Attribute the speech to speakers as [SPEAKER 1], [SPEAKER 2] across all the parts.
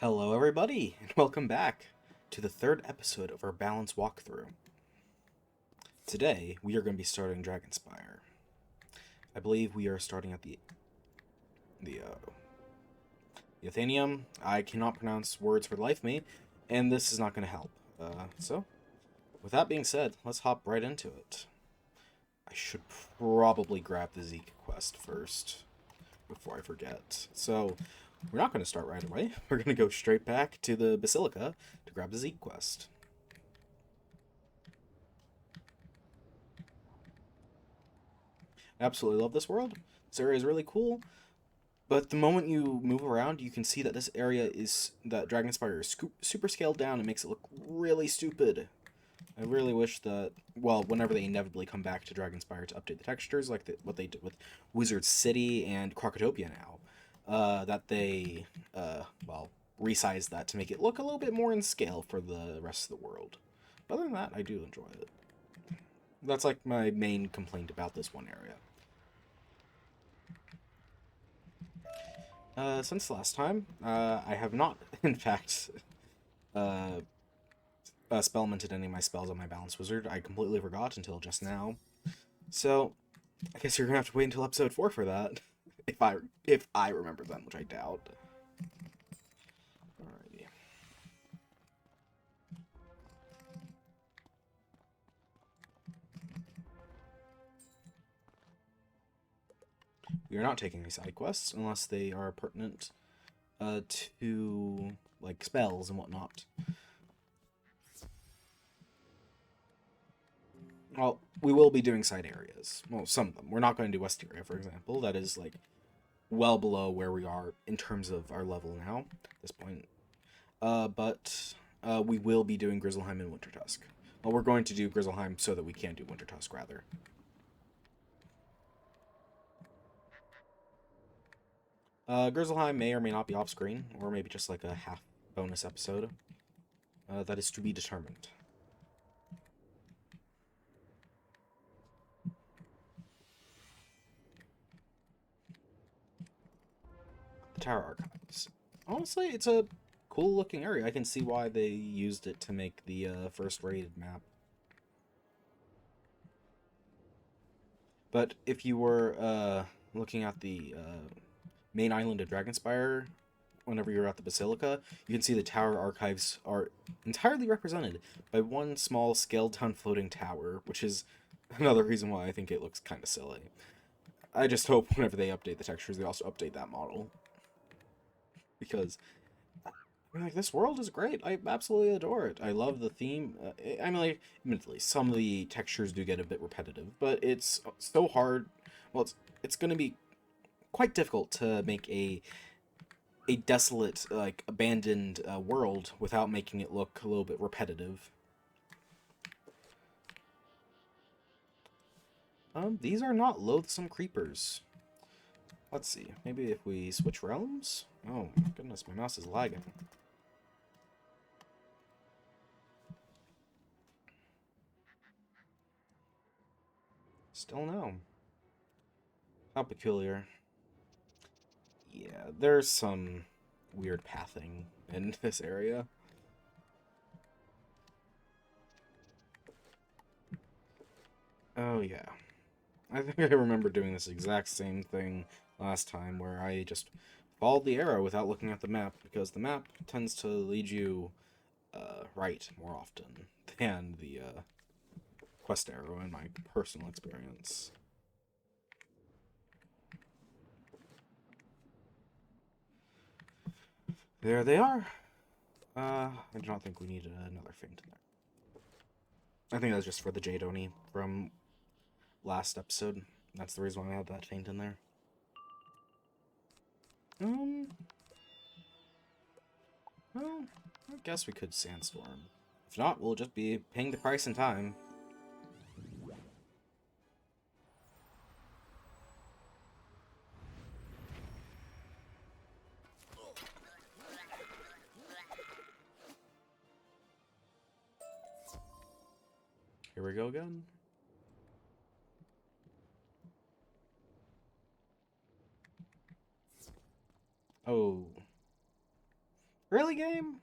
[SPEAKER 1] Hello, everybody, and welcome back to the third episode of our balance walkthrough. Today, we are going to be starting Dragonspyre. I believe we are starting at the Athenium. I cannot pronounce words for the life of me, and this is not going to help. So, with that being said, let's hop right into it. I should probably grab the Zeke quest first before I forget. So, we're not going to start right away. We're going to go straight back to the Basilica to grab the Zeke quest. I absolutely love this world. This area is really cool. But the moment you move around, you can see that this area that Dragonspyre is super scaled down and makes it look really stupid. I really wish that, well, whenever they inevitably come back to Dragonspyre to update the textures, like what they did with Wizard City and Crocotopia now, that they, resize that to make it look a little bit more in scale for the rest of the world. Other than that, I do enjoy it. That's like my main complaint about this one area. Since last time, I have not, in fact, uh, spellmented any of my spells on my Balance Wizard. I completely forgot until just now. So, I guess you're gonna have to wait until episode 4 for that. If I remember then, which I doubt. Alrighty. We are not taking any side quests unless they are pertinent to, like, spells and whatnot. Well, we will be doing side areas. Well, some of them. We're not going to do Westeria, for example. That is, like, well below where we are in terms of our level now, at this point. But we will be doing Grizzleheim and Wintertusk. Well, we're going to do Grizzleheim so that we can do Wintertusk, rather. Grizzleheim may or may not be off-screen, or maybe just like a half bonus episode. That is to be determined. The Tower Archives. Honestly, it's a cool-looking area. I can see why they used it to make the first rated map. But if you were looking at the main island of Dragonspyre, whenever you're at the Basilica, you can see the tower archives are entirely represented by one small scaled-down floating tower, which is another reason why I think it looks kind of silly. I just hope whenever they update the textures, they also update that model. Because, like, this world is great. I absolutely adore it. I love the theme. I mean, like, admittedly, some of the textures do get a bit repetitive, but it's so hard. Well, it's going to be quite difficult to make a desolate, like, abandoned world without making it look a little bit repetitive. These are not loathsome creepers. Let's see, maybe if we switch realms? Oh my goodness, my mouse is lagging. Still no. How peculiar. Yeah, there's some weird pathing in this area. Oh yeah. I think I remember doing this exact same thing last time, where I just followed the arrow without looking at the map, because the map tends to lead you right more often than the quest arrow in my personal experience. There they are. I do not think we need another feint in there. I think that's just for the Jade Oni from last episode. That's the reason why I had that feint in there. Um, well, I guess we could Sandstorm. If not, we'll just be paying the price in time. Here we go again. Oh. Really, game?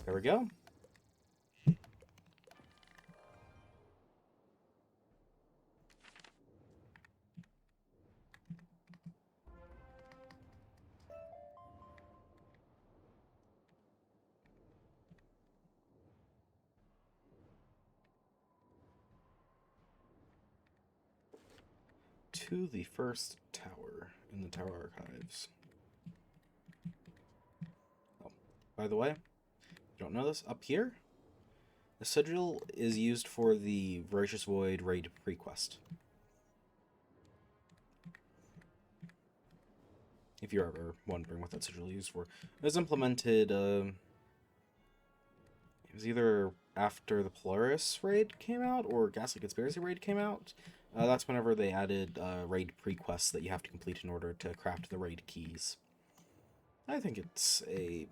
[SPEAKER 1] There we go. To the first tower in the tower archives. Oh, by the way, you don't know this? Up here, the sigil is used for the Voracious Void raid prequest. If you're ever wondering what that sigil is used for. It was implemented, it was either after the Polaris raid came out or Ghastly Conspiracy raid came out. That's whenever they added raid prequests that you have to complete in order to craft the raid keys. I think it's a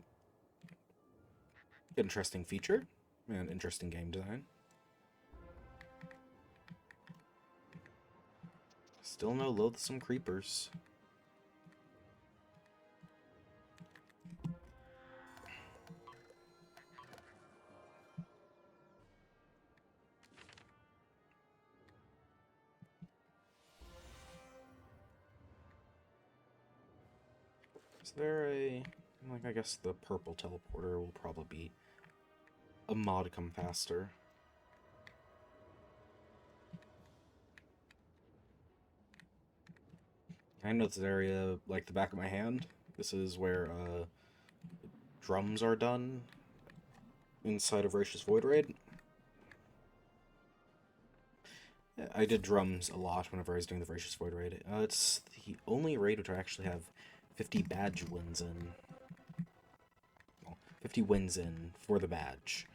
[SPEAKER 1] interesting feature and interesting game design. Still no loathsome creepers. Is there a... like, I guess the purple teleporter will probably be a modicum faster. I know this area like the back of my hand. This is where drums are done inside of Voracious Void Raid. Yeah, I did drums a lot whenever I was doing the Voracious Void Raid. It's the only raid which I actually have 50 badge wins in. Well, 50 wins in for the badge.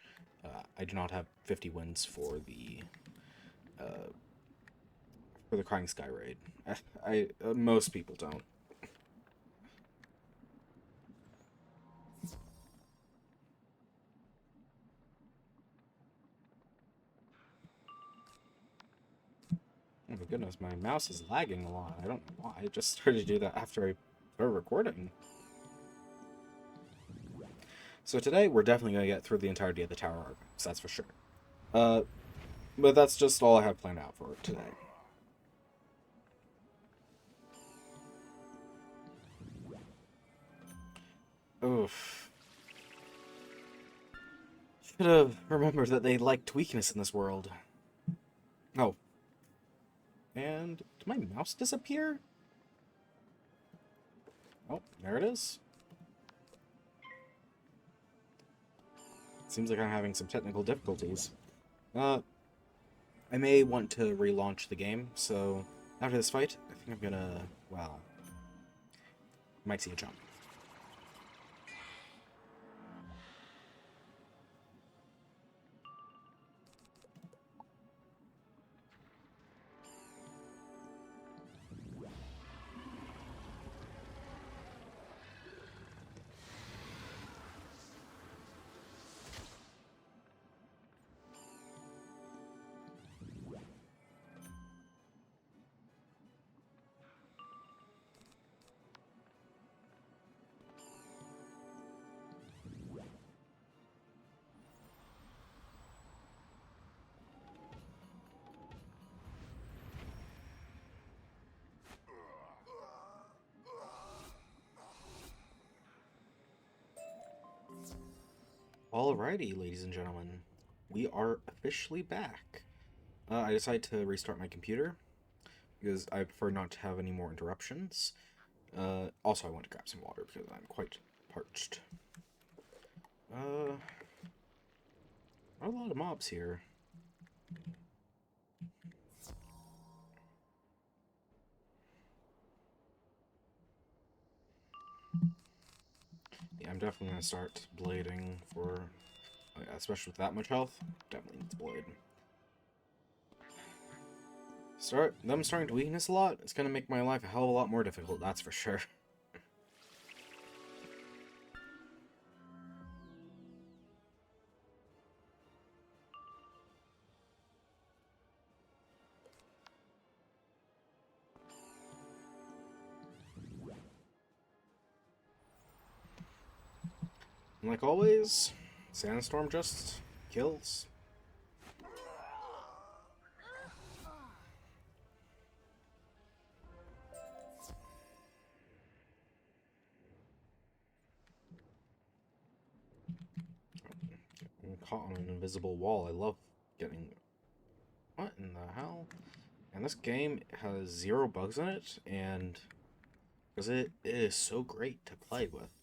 [SPEAKER 1] I do not have 50 wins for the Crying Sky raid. Most people don't. Oh my goodness, my mouse is lagging a lot. I don't know why. I just started to do that after I started recording. So today, we're definitely going to get through the entirety of the tower archives, that's for sure. But that's just all I have planned out for today. Oof. Should have remembered that they liked weakness in this world. Oh. And did my mouse disappear? Oh, there it is. Seems like I'm having some technical difficulties. I may want to relaunch the game, so after this fight, I think I'm gonna, well, might see a jump. Alrighty, ladies and gentlemen, we are officially back. I decided to restart my computer because I prefer not to have any more interruptions. Also, I want to grab some water because I'm quite parched. Not a lot of mobs here. I'm definitely gonna start blading for, especially with that much health. Definitely needs blade. Them starting to weakness a lot. It's gonna make my life a hell of a lot more difficult. That's for sure. And like always, Sandstorm just kills. I'm caught on an invisible wall. I love getting... What in the hell? And this game has 0 bugs in it, and... Because it is so great to play with.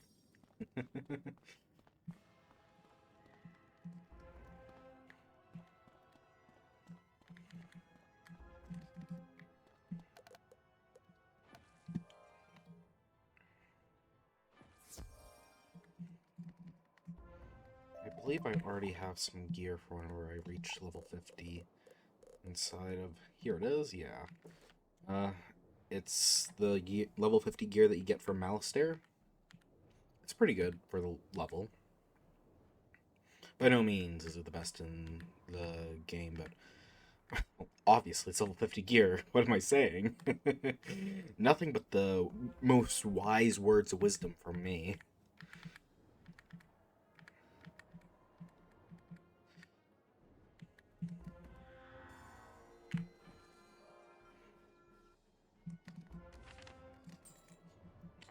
[SPEAKER 1] I believe I already have some gear for whenever I reach level 50 inside of... Here it is, yeah. It's the level 50 gear that you get from Malistair. It's pretty good for the level. By no means is it the best in the game, but obviously it's level 50 gear. What am I saying? Nothing but the most wise words of wisdom from me.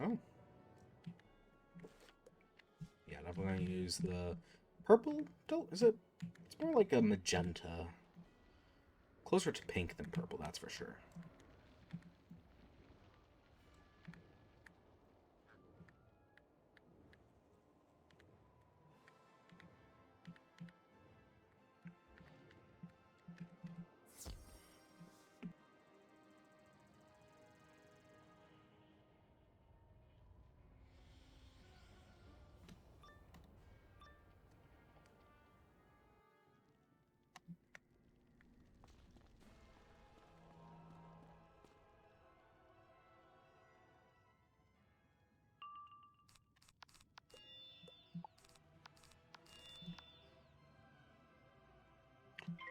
[SPEAKER 1] Oh. Yeah, I'm going to use the purple. Is it? It's more like a magenta. Closer to pink than purple, that's for sure.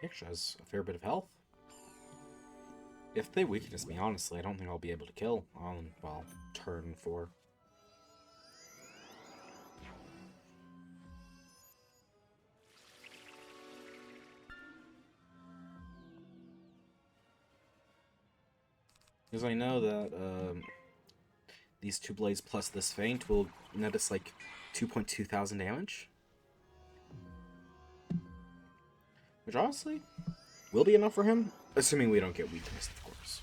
[SPEAKER 1] He actually has a fair bit of health. If they weakness me, honestly, I don't think I'll be able to kill on, well, turn 4. Because I know that these 2 blades plus this feint will net us like 2.2 thousand damage. Which honestly will be enough for him, assuming we don't get weakness, of course.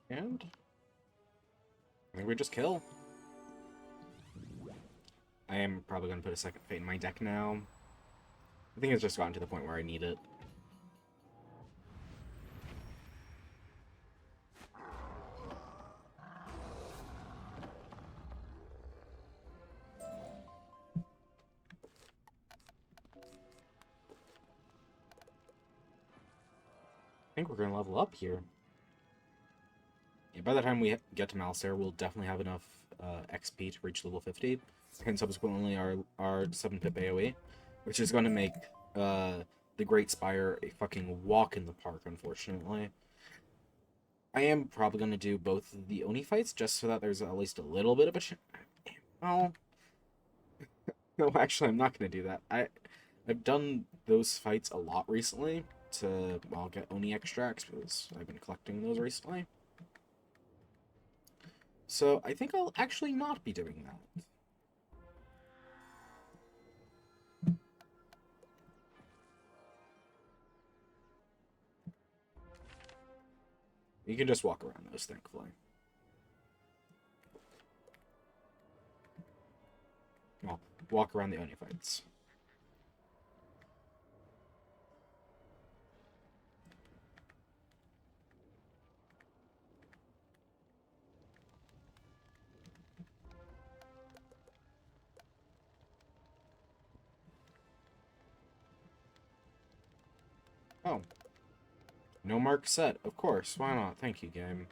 [SPEAKER 1] And I think we just kill. I am probably going to put a second fate in my deck now. I think it's just gotten to the point where I need it. I think we're going to level up here. Yeah, by the time we get to Malistair, we'll definitely have enough XP to reach level 50, and subsequently our 7-pip AoE, which is going to make the Great Spire a fucking walk in the park, unfortunately. I am probably going to do both of the Oni fights, just so that there's at least a little bit of a well, no, actually, I'm not going to do that. I've done those fights a lot recently to, well, get Oni extracts, because I've been collecting those recently. So I think I'll actually not be doing that. You can just walk around those, thankfully. Well, walk around the Oni fights. Oh. No mark set. Of course. Why not? Thank you, game.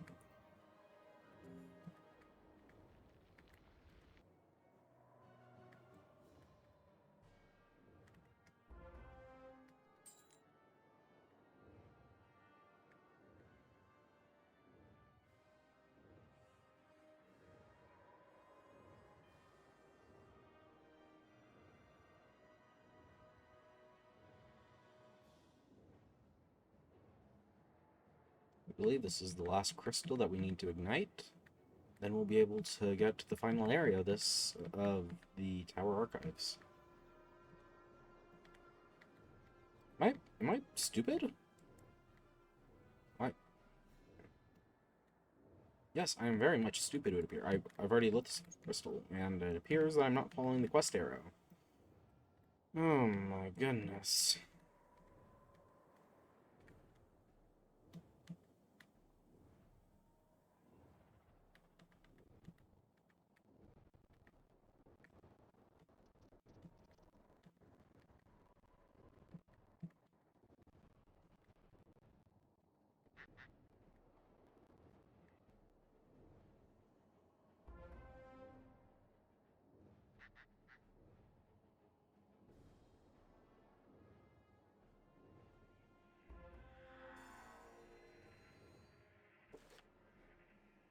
[SPEAKER 1] I believe this is the last crystal that we need to ignite. Then we'll be able to get to the final area of the Tower Archives. Am I stupid? Yes, I am very much stupid, it would appear. I've already lit this crystal, and it appears that I'm not following the quest arrow. Oh my goodness.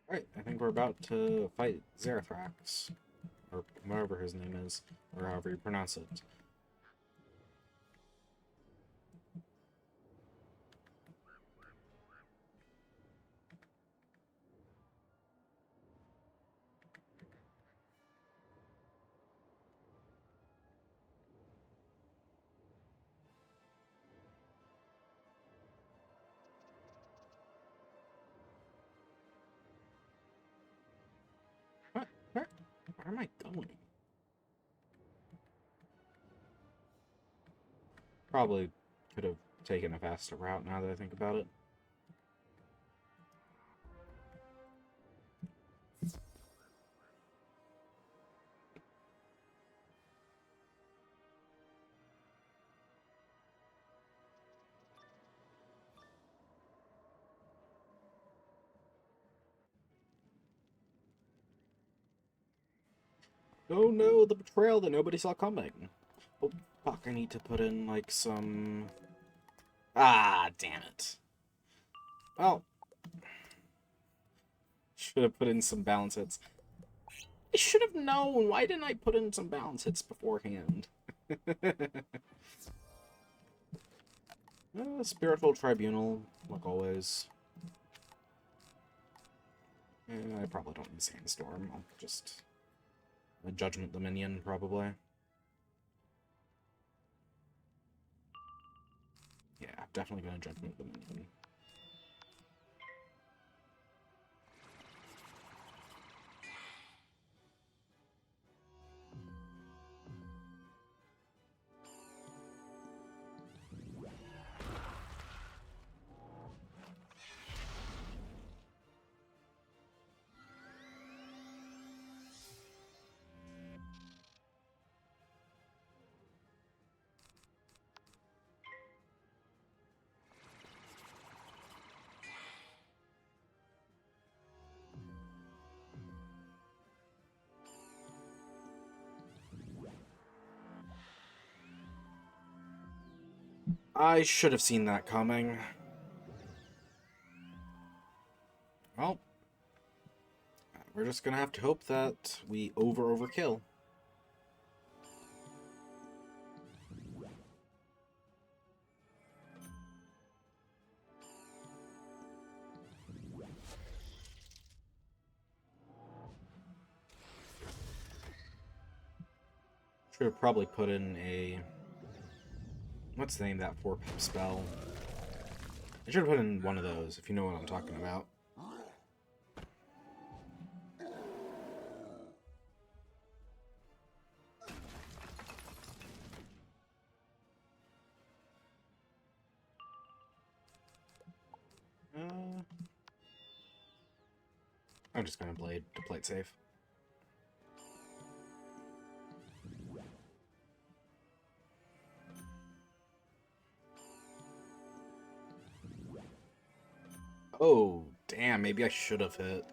[SPEAKER 1] Alright, I think we're about to fight Zerathrax. Or whatever his name is, or however you pronounce it. What? Where am I going? Probably could have taken a faster route now that I think about it. Oh no, the betrayal that nobody saw coming. Oh, fuck, I need to put in, like, some... Ah, damn it. Well, should have put in some balance hits. I should have known! Why didn't I put in some balance hits beforehand? Spiritual Tribunal, like always. I probably don't need Sandstorm. I'll just... a Judgment Dominion, probably. Yeah, definitely gonna Judgment Dominion. I should have seen that coming. Well, we're just gonna have to hope that we overkill. Should have probably put in a... What's the name of that 4-pip spell? I should have put in one of those, if you know what I'm talking about. I'm just gonna blade to play it safe. Oh, damn, maybe I should have hit.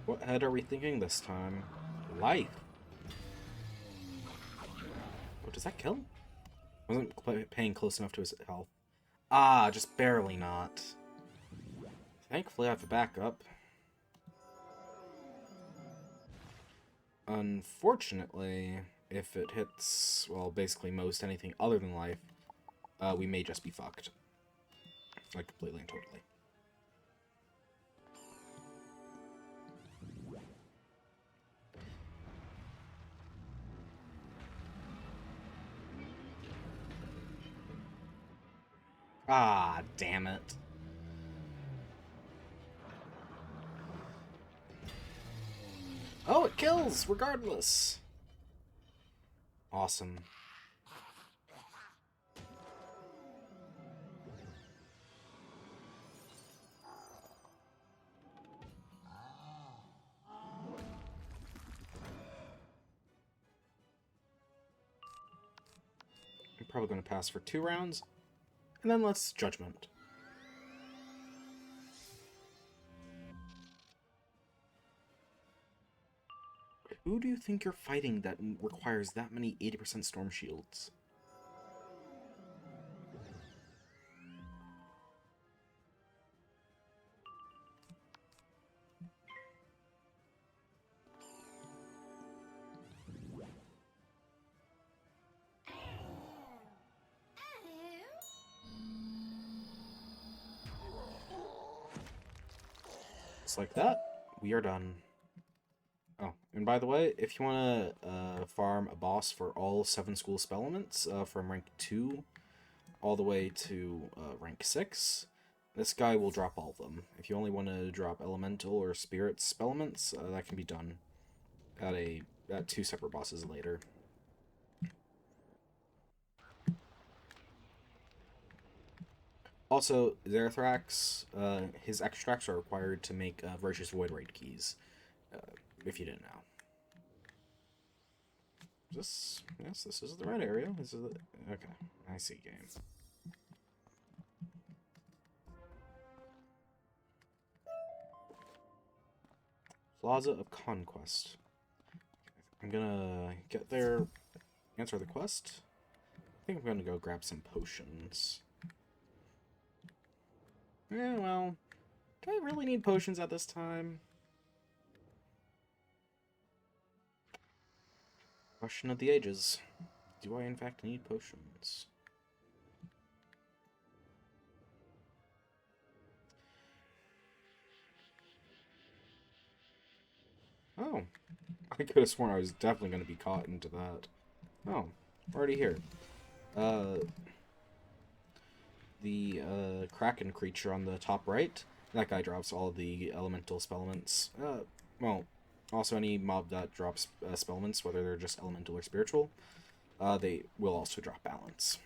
[SPEAKER 1] What head are we thinking this time? Life. Oh, does that kill? Wasn't paying close enough to his health. Ah, just barely not. Thankfully I have a backup. Unfortunately, if it hits, well, basically most anything other than life, we may just be fucked. Like, completely and totally. Ah, damn it. Oh, it kills, regardless. Awesome. I'm probably going to pass for 2 rounds, and then let's Judgment. Who do you think you're fighting that requires that many 80% storm shields? Just like that, we are done. Oh, and by the way, if you want to farm a boss for all 7 school spell elements from rank 2 all the way to rank 6, this guy will drop all of them. If you only want to drop elemental or spirit spell elements, that can be done at 2 separate bosses later. Also, Zerathrax, his extracts are required to make Virtuous Void Raid keys, if you didn't know. Yes, this is the right area. This is the... Okay, I see game. Plaza of Conquest. I'm gonna get there, answer the quest. I think I'm gonna go grab some potions. Yeah, well, do I really need potions at this time? Question of the ages. Do I in fact need potions? Oh, I could have sworn I was definitely going to be caught into that. Oh, already here. The Kraken creature on the top right, that guy drops all of the elemental spellments. Well, also any mob that drops spellments, whether they're just elemental or spiritual, they will also drop balance.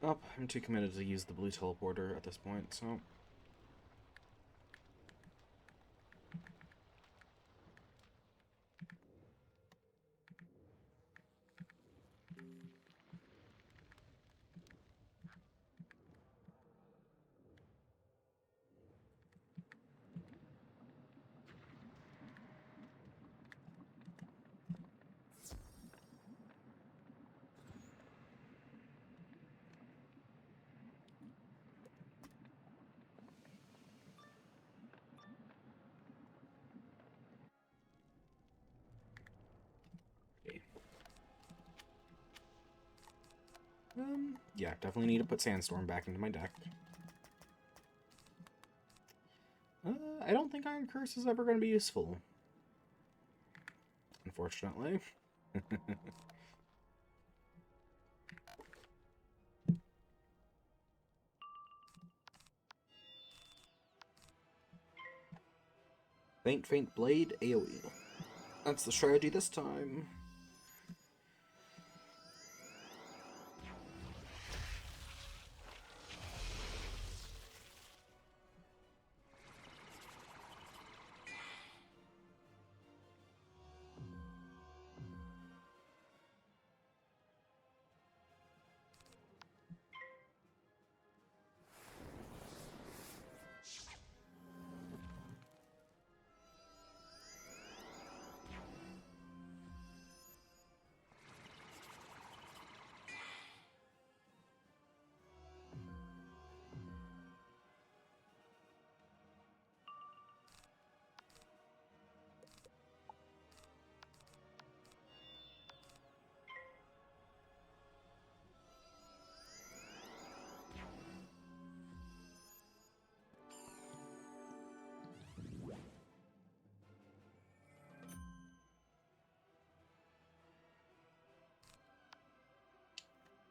[SPEAKER 1] Oh, I'm too committed to use the blue teleporter at this point, so... Yeah, definitely need to put Sandstorm back into my deck. I don't think Iron Curse is ever going to be useful. Unfortunately. Faint Blade, AoE. That's the strategy this time.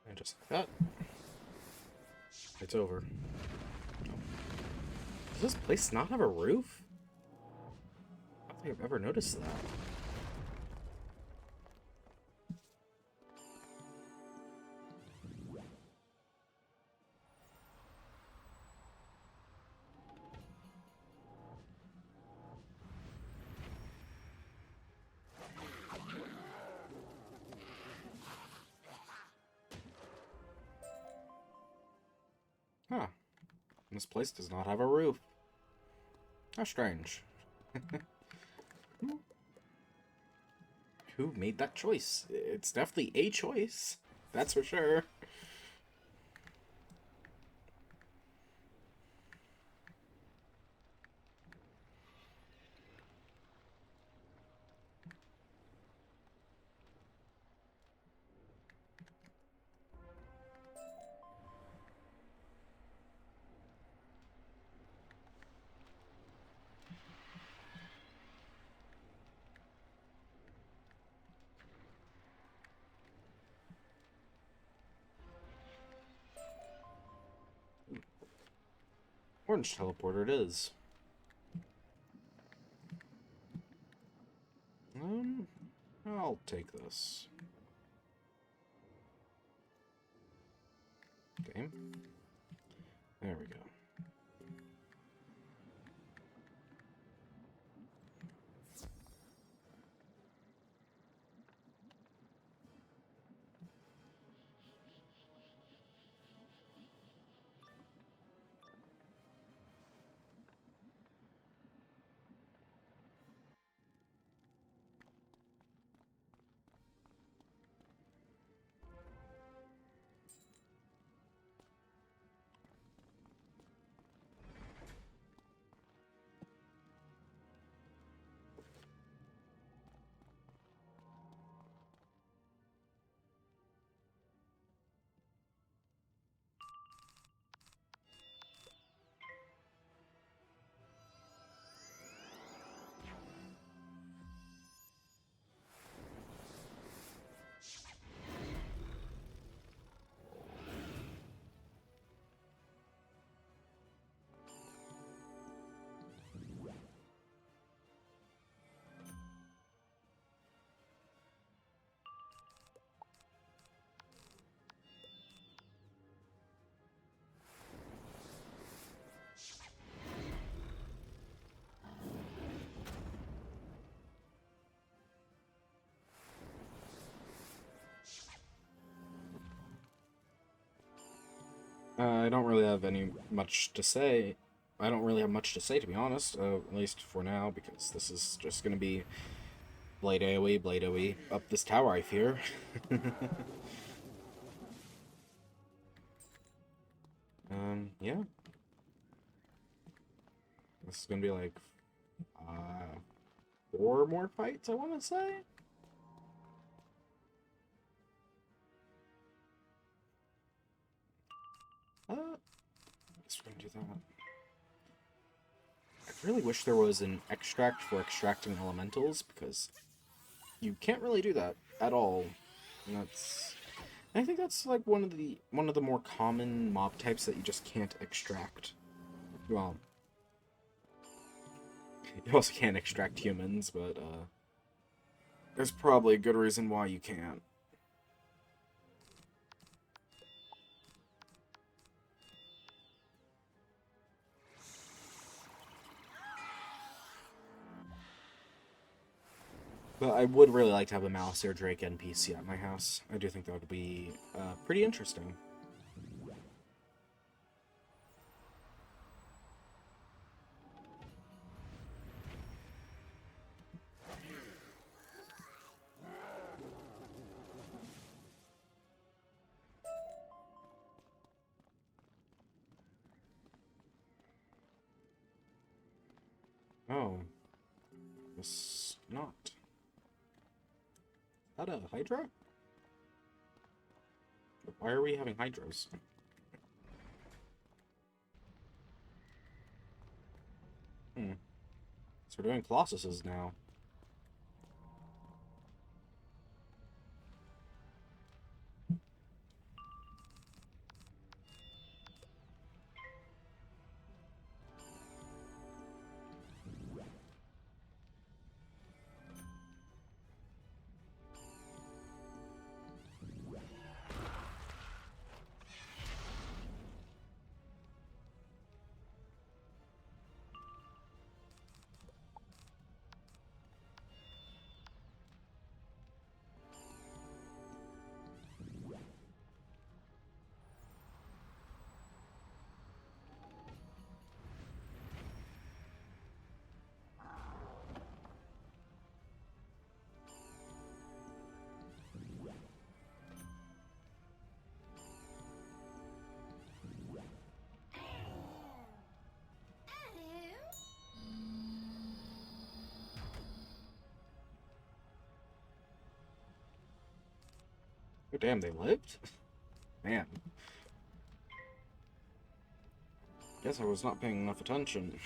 [SPEAKER 1] And just like that, it's over. Does this place not have a roof? I don't think I've ever noticed that. Huh. This place does not have a roof. How strange. Who made that choice? It's definitely a choice. That's for sure. Orange teleporter it is. I'll take this. Okay. There we go. I don't really have much to say. I don't really have much to say, to be honest, at least for now, because this is just gonna be Blade AoE, up this tower, I fear. Yeah. This is gonna be like, uh, 4 more fights, I want to say? I guess we're gonna do that. I really wish there was an extract for extracting elementals, because you can't really do that at all. And I think that's like one of the more common mob types that you just can't extract. Well, you also can't extract humans, but there's probably a good reason why you can't. But I would really like to have a Malisaur Drake NPC at my house. I do think that would be pretty interesting. Oh, it's not. Is that a Hydra? Why are we having Hydras? So we're doing Colossuses now. Oh, damn, they lived? Man. Guess I was not paying enough attention.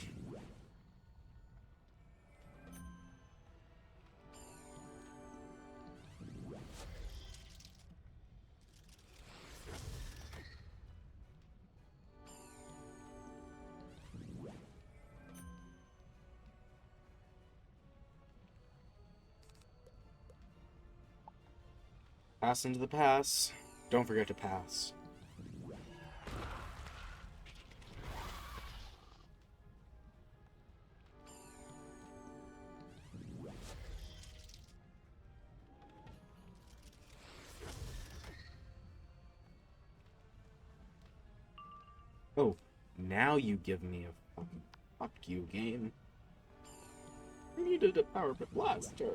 [SPEAKER 1] Pass into the pass. Don't forget to pass. Oh, now you give me a fucking fuck you game. I needed a power-up blaster.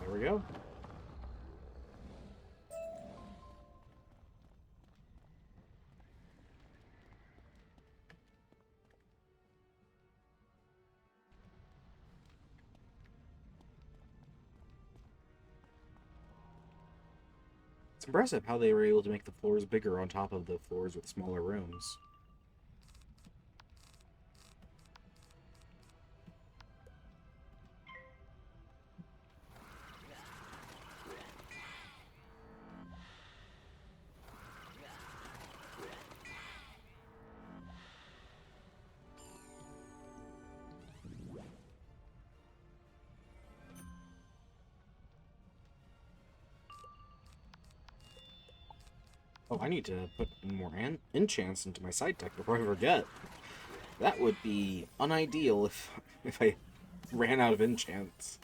[SPEAKER 1] There we go. It's impressive how they were able to make the floors bigger on top of the floors with smaller rooms. Oh, I need to put more enchants into my side tech before I forget. That would be unideal if I ran out of enchants.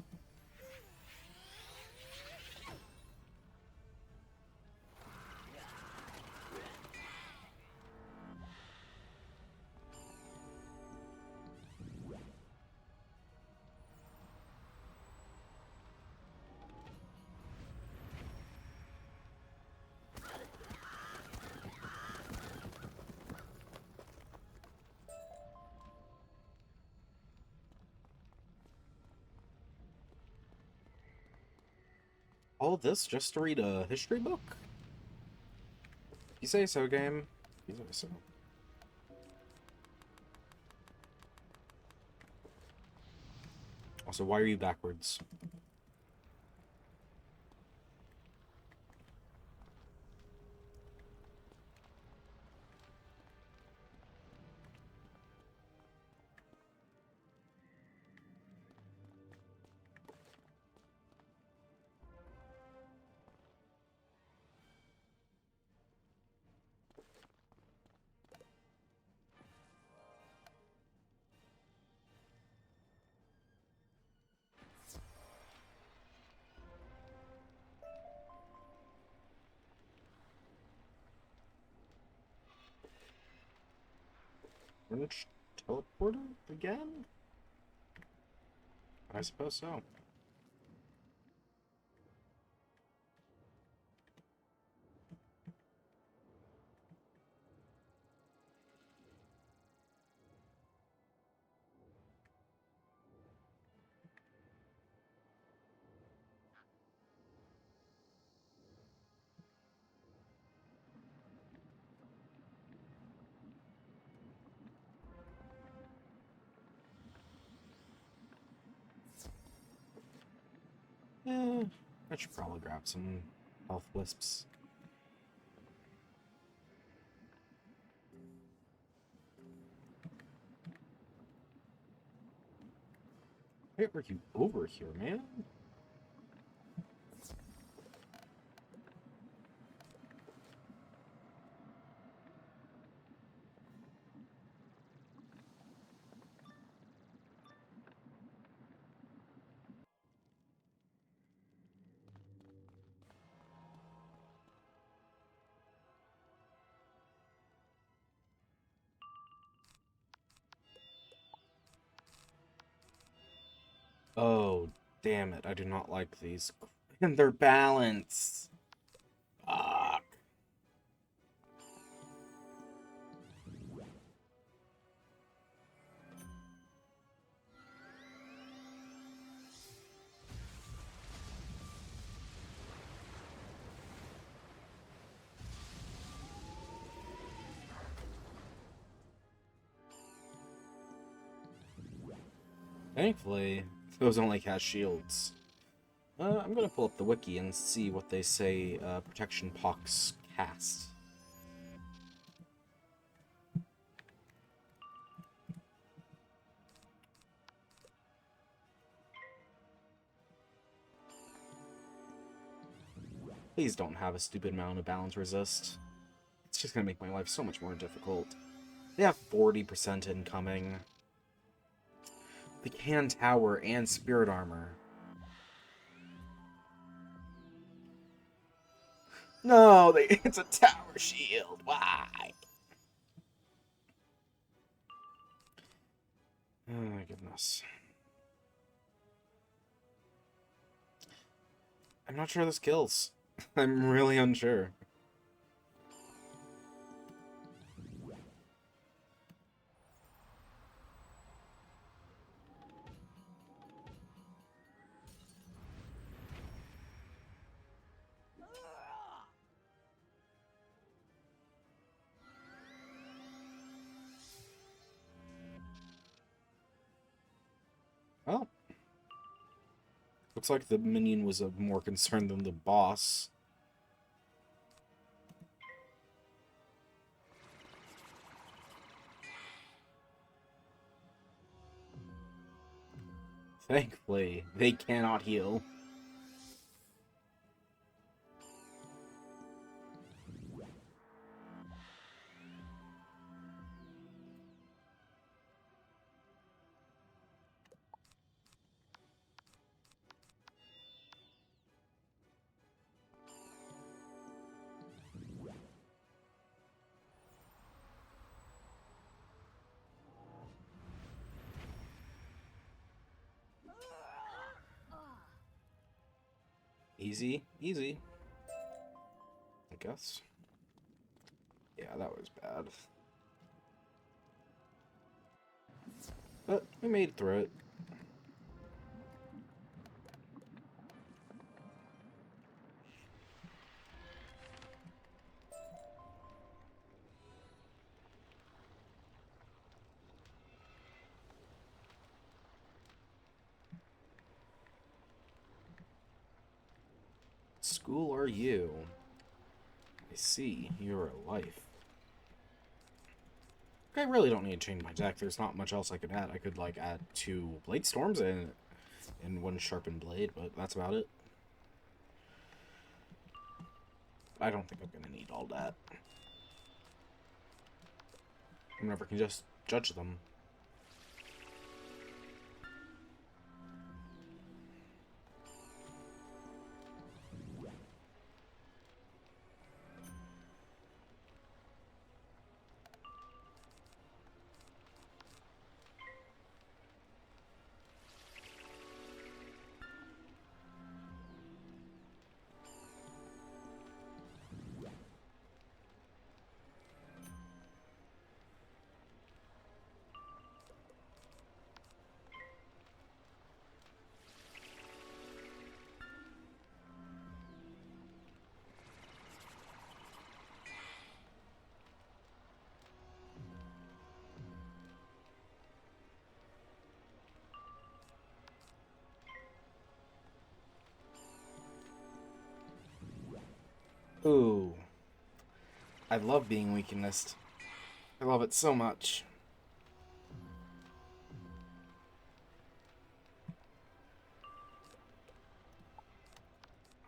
[SPEAKER 1] All this just to read a history book? You say so, game. You say so. Also, why are you backwards? Orange teleporter again? I suppose so. I should probably grab some health wisps. Why are you over here, man? Oh, damn it. I do not like these. And their balance. Fuck. Thankfully, those only cast shields. I'm gonna pull up the wiki and see what they say Protection Pox cast. Please don't have a stupid amount of balance resist. It's just gonna make my life so much more difficult. They have 40% incoming. They can tower and spirit armor. No, it's a tower shield. Why? Oh my goodness. I'm not sure this kills. I'm really unsure. Well, looks like the minion was more concerned than the boss. Thankfully, they cannot heal. Easy, easy. I guess. Yeah, that was bad. But we made it through it. School are you? I see, you're a life. I really don't need to change my deck. There's not much else I could add. I could, like, add 2 Blade Storms and 1 Sharpened Blade, but that's about it. I don't think I'm gonna need all that. I never can just judge them. Ooh. I love being weakened. I love it so much.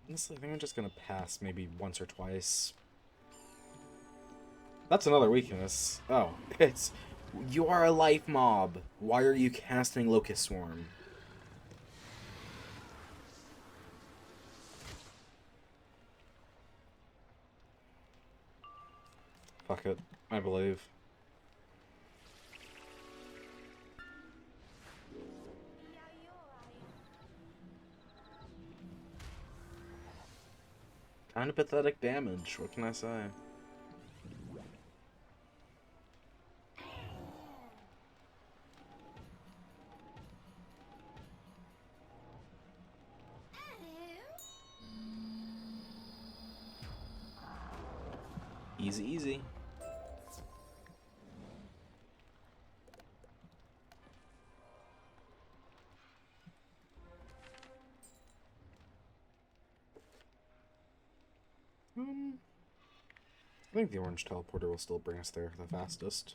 [SPEAKER 1] Honestly, I think I'm just gonna pass maybe once or twice. That's another weakness. Oh, it's... You are a life mob. Why are you casting Locust Swarm? Fuck it. I believe. Kind of pathetic damage. What can I say? Easy, easy. I think the orange teleporter will still bring us there the fastest.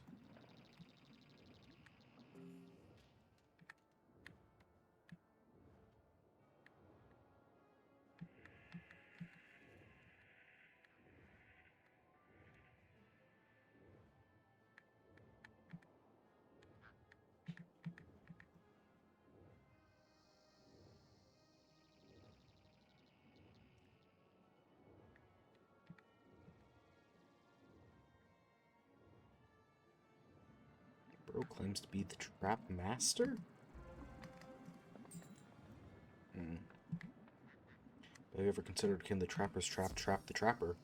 [SPEAKER 1] Bro claims to be the trap master? Have you ever considered can the trapper's trap the trapper?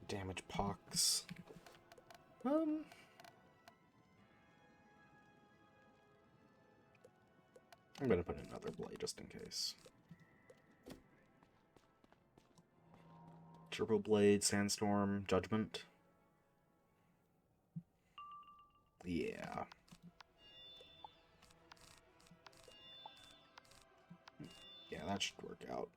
[SPEAKER 1] Damage pox. I'm gonna put in another blade just in case. Turbo Blade, Sandstorm, Judgment. Yeah. Yeah, that should work out.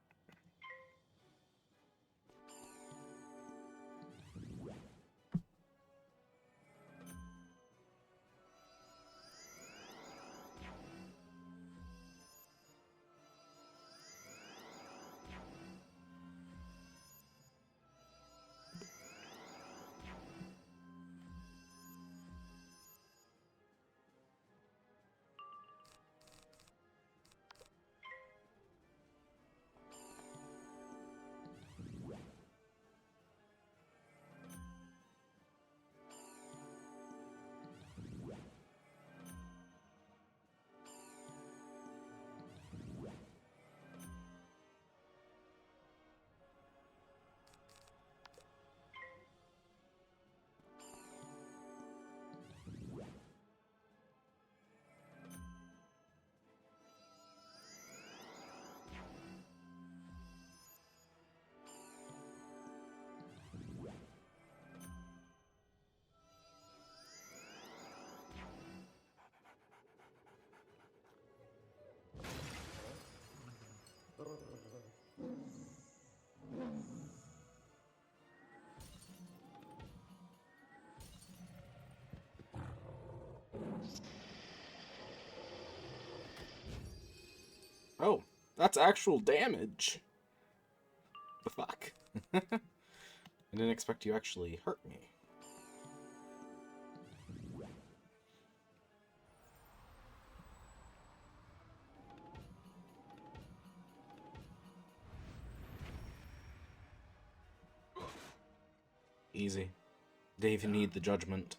[SPEAKER 1] Oh, that's actual damage. The fuck? I didn't expect you to actually hurt me. Easy. Didn't even need the judgment.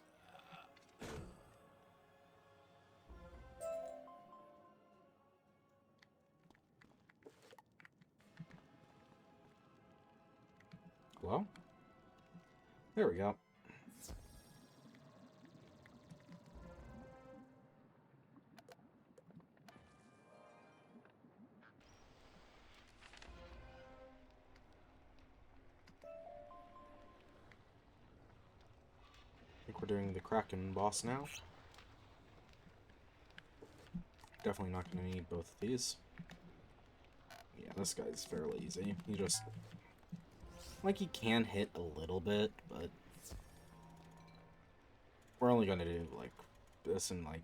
[SPEAKER 1] Well, there we go. I think we're doing the Kraken boss now. Definitely not going to need both of these. Yeah, this guy's fairly easy. You just... like, he can hit a little bit, but... we're only going to do, like, this in, like,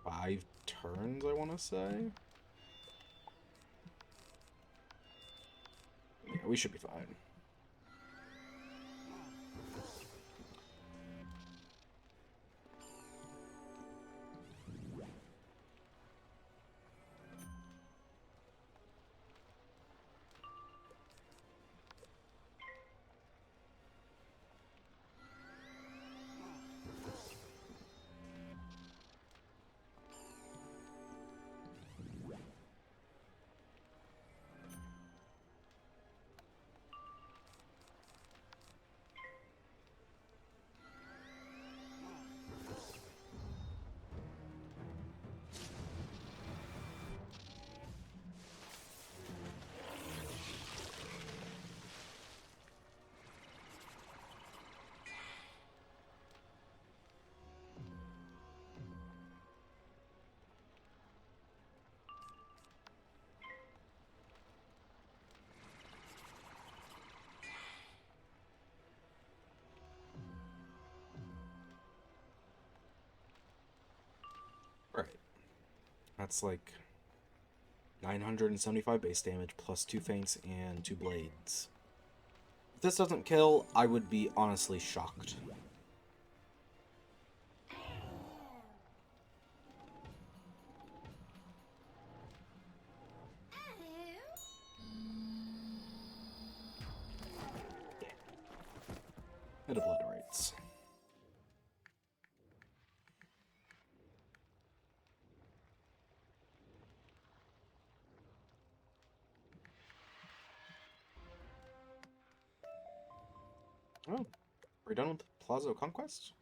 [SPEAKER 1] 5 turns, I want to say? Yeah, we should be fine. Right. That's like 975 base damage plus 2 feints and 2 blades. If this doesn't kill, I would be honestly shocked. It obliterates. Oh, we're done with Plaza Conquests?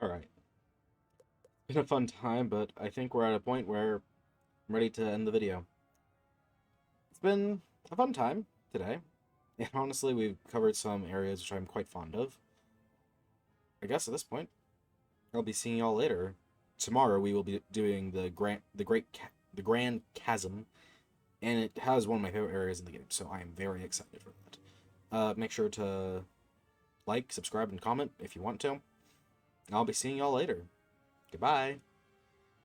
[SPEAKER 1] Alright. Been a fun time, but I think we're at a point where I'm ready to end the video. It's been a fun time today, and honestly, we've covered some areas which I'm quite fond of. I guess at this point, I'll be seeing y'all later. Tomorrow we will be doing the Grand Chasm, and it has one of my favorite areas in the game, so I am very excited for that. Make sure to like, subscribe, and comment if you want to. I'll be seeing y'all later. Goodbye.